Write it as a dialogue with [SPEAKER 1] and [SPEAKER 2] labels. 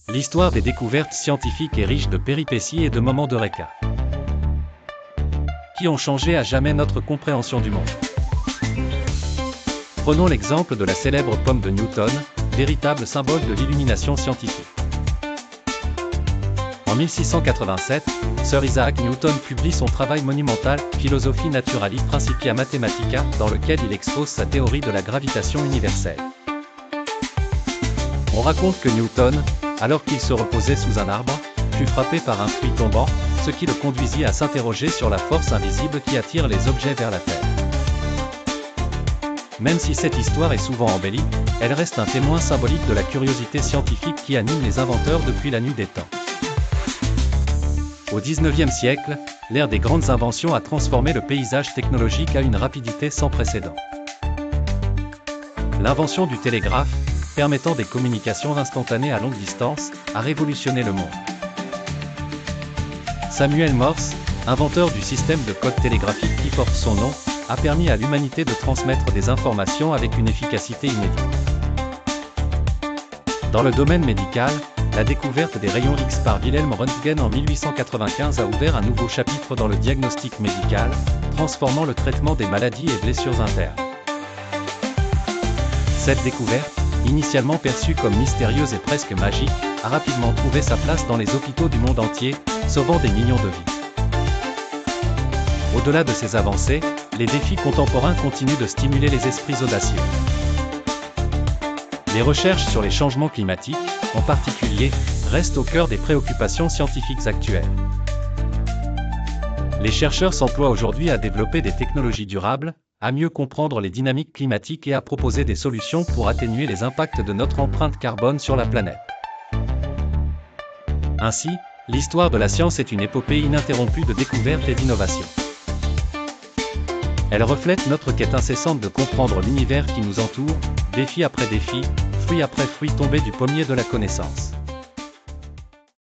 [SPEAKER 1] L'histoire des découvertes scientifiques est riche de péripéties et de moments d'eureka qui ont changé à jamais notre compréhension du monde. Prenons l'exemple de la célèbre pomme de Newton, véritable symbole de l'illumination scientifique. En 1687, Sir Isaac Newton publie son travail monumental, Philosophia Naturalis Principia Mathematica, dans lequel il expose sa théorie de la gravitation universelle. On raconte que Newton, alors qu'il se reposait sous un arbre, fut frappé par un fruit tombant, ce qui le conduisit à s'interroger sur la force invisible qui attire les objets vers la Terre. Même si cette histoire est souvent embellie, elle reste un témoin symbolique de la curiosité scientifique qui anime les inventeurs depuis la nuit des temps. Au XIXe siècle, l'ère des grandes inventions a transformé le paysage technologique à une rapidité sans précédent. L'invention du télégraphe, permettant des communications instantanées à longue distance, a révolutionné le monde. Samuel Morse, inventeur du système de code télégraphique qui porte son nom, a permis à l'humanité de transmettre des informations avec une efficacité inédite. Dans le domaine médical, la découverte des rayons X par Wilhelm Röntgen en 1895 a ouvert un nouveau chapitre dans le diagnostic médical, transformant le traitement des maladies et blessures internes. Cette découverte, initialement perçue comme mystérieuse et presque magique, a rapidement trouvé sa place dans les hôpitaux du monde entier, sauvant des millions de vies. Au-delà de ces avancées, les défis contemporains continuent de stimuler les esprits audacieux. Les recherches sur les changements climatiques, en particulier, restent au cœur des préoccupations scientifiques actuelles. Les chercheurs s'emploient aujourd'hui à développer des technologies durables, à mieux comprendre les dynamiques climatiques et à proposer des solutions pour atténuer les impacts de notre empreinte carbone sur la planète. Ainsi, l'histoire de la science est une épopée ininterrompue de découvertes et d'innovations. Elle reflète notre quête incessante de comprendre l'univers qui nous entoure, défi après défi, fruit après fruit tombé du pommier de la connaissance.